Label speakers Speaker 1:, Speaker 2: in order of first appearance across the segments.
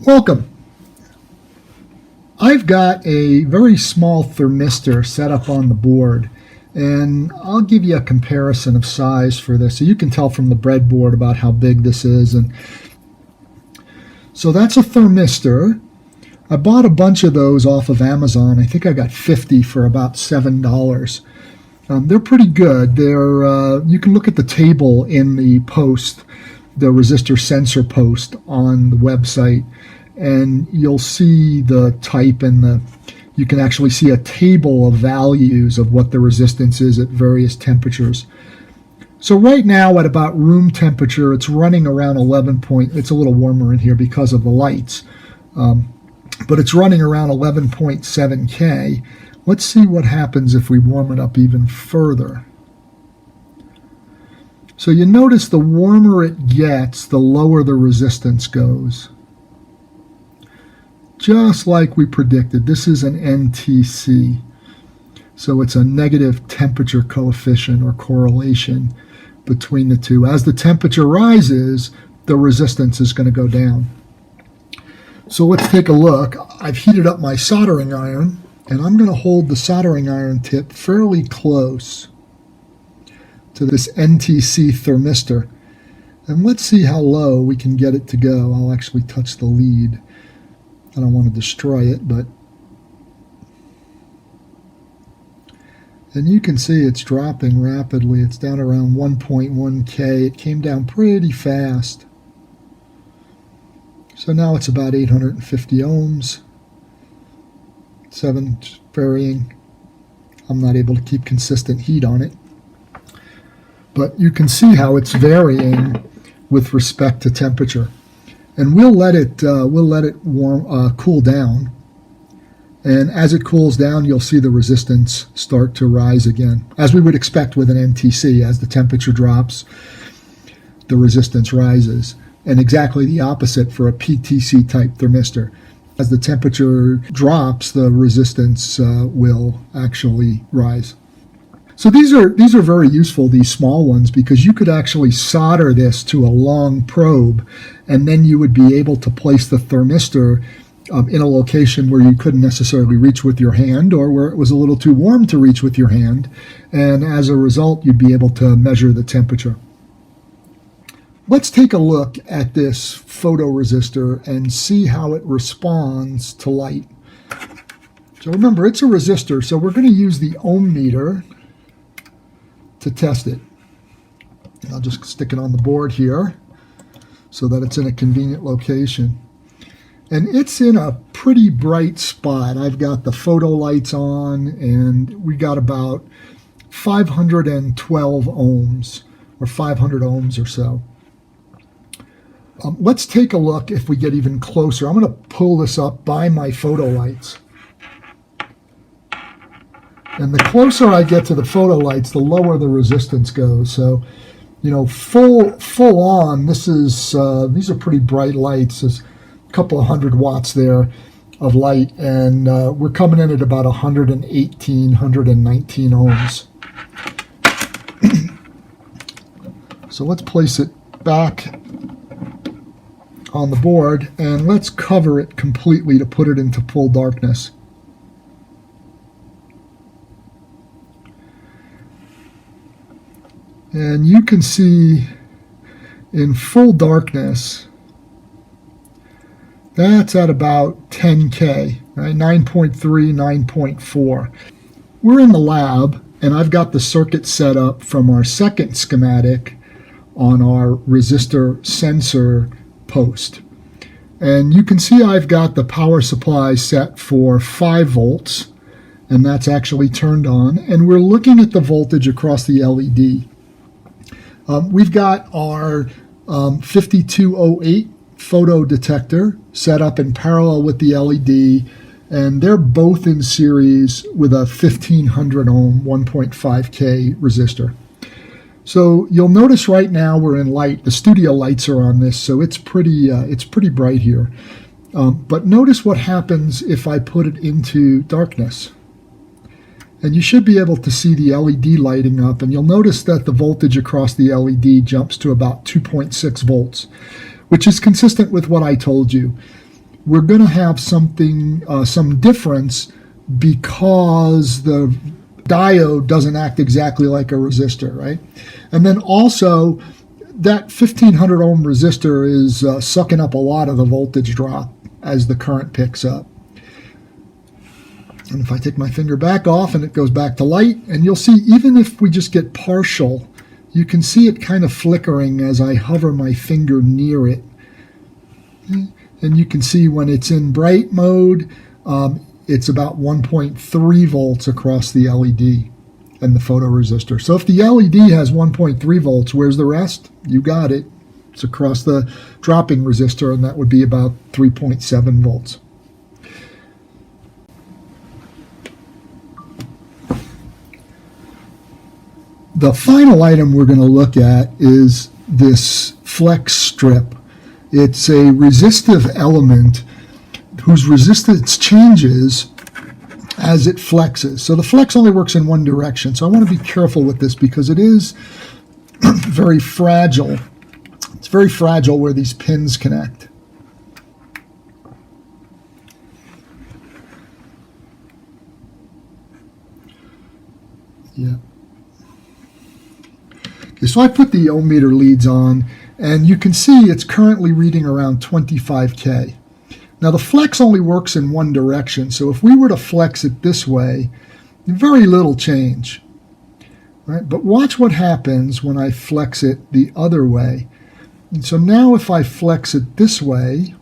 Speaker 1: Welcome. I've got a very small thermistor set up on the board, and I'll give you a comparison of size for this so you can tell from the breadboard about how big this is. And so that's a thermistor. I bought a bunch of those off of Amazon. I think I got 50 for about $7. They're pretty good. You can look at the table in the post, the resistor sensor post on the website, and you'll see the type and you can actually see a table of values of what the resistance is at various temperatures. So right now at about room temperature, it's running around 11 point. It's a little warmer in here because of the lights, but it's running around 11.7 K. Let's see what happens if we warm it up even further. So you notice the warmer it gets, the lower the resistance goes. Just like we predicted, this is an NTC. So it's a negative temperature coefficient or correlation between the two. As the temperature rises, the resistance is going to go down. So let's take a look. I've heated up my soldering iron, and I'm going to hold the soldering iron tip fairly close to this NTC thermistor. And let's see how low we can get it to go. I'll actually touch the lead. I don't want to destroy it, and you can see it's dropping rapidly. It's down around 1.1 K. It came down pretty fast. So now it's about 850 ohms. 7 varying. I'm not able to keep consistent heat on it. But you can see how it's varying with respect to temperature. And we'll let it cool down. And as it cools down, you'll see the resistance start to rise again, as we would expect with an NTC. As the temperature drops, the resistance rises. And exactly the opposite for a PTC type thermistor. As the temperature drops, the resistance will actually rise. So these are very useful, these small ones, because you could actually solder this to a long probe, and then you would be able to place the thermistor in a location where you couldn't necessarily reach with your hand, or where it was a little too warm to reach with your hand, and as a result, you'd be able to measure the temperature. Let's take a look at this photoresistor and see how it responds to light. So remember, it's a resistor, so we're going to use the ohm meter to test it. And I'll just stick it on the board here so that it's in a convenient location. And it's in a pretty bright spot. I've got the photo lights on, and we got about 512 ohms, or 500 ohms or so. Let's take a look if we get even closer. I'm going to pull this up by my photo lights. And the closer I get to the photo lights, the lower the resistance goes. So, you know, full on, this is these are pretty bright lights. There's a couple of 100 watts there of light, and we're coming in at about 118, 119 ohms. So let's place it back on the board, and let's cover it completely to put it into full darkness. And you can see in full darkness, that's at about 10K, right? 9.3, 9.4. We're in the lab, and I've got the circuit set up from our second schematic on our resistor sensor post. And you can see I've got the power supply set for 5 volts, and that's actually turned on. And we're looking at the voltage across the LED. We've got our 5208 photo detector set up in parallel with the LED, and they're both in series with a 1500 ohm 1.5K resistor. So you'll notice right now we're in light. The studio lights are on this, so it's pretty bright here. But notice what happens if I put it into darkness. And you should be able to see the LED lighting up, and you'll notice that the voltage across the LED jumps to about 2.6 volts, which is consistent with what I told you. we're going to have something, some difference, because the diode doesn't act exactly like a resistor, right? And then also, that 1500 ohm resistor is sucking up a lot of the voltage drop as the current picks up. And if I take my finger back off and it goes back to light, and you'll see even if we just get partial, you can see it kind of flickering as I hover my finger near it. And you can see when it's in bright mode, it's about 1.3 volts across the LED and the photoresistor. So if the LED has 1.3 volts, where's the rest? You got it. It's across the dropping resistor, and that would be about 3.7 volts. The final item we're going to look at is this flex strip. It's a resistive element whose resistance changes as it flexes. So the flex only works in one direction. So I want to be careful with this because it is very fragile. It's very fragile where these pins connect. Yeah. Okay, so I put the ohm meter leads on, and you can see it's currently reading around 25K. Now the flex only works in one direction, so if we were to flex it this way, very little change. Right? But watch what happens when I flex it the other way. And so now if I flex it this way,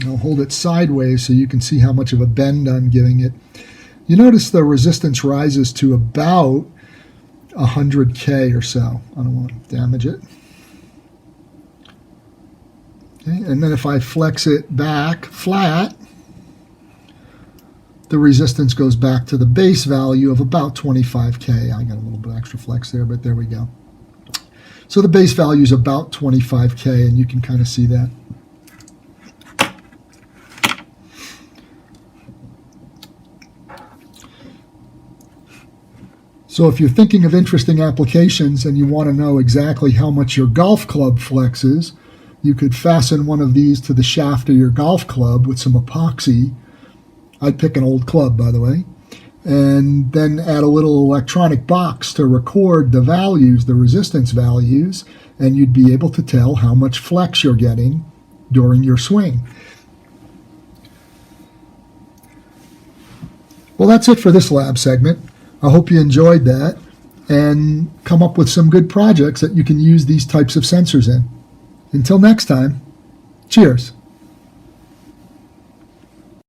Speaker 1: I'll hold it sideways so you can see how much of a bend I'm giving it. You notice the resistance rises to about 100K or so. I don't want to damage it. Okay, and then if I flex it back flat, the resistance goes back to the base value of about 25K. I got a little bit extra flex there, but there we go. So the base value is about 25K, and you can kind of see that. So if you're thinking of interesting applications and you want to know exactly how much your golf club flexes, you could fasten one of these to the shaft of your golf club with some epoxy. I'd pick an old club, by the way, and then add a little electronic box to record the values, the resistance values, and you'd be able to tell how much flex you're getting during your swing. Well, that's it for this lab segment. I hope you enjoyed that and come up with some good projects that you can use these types of sensors in. Until next time, cheers.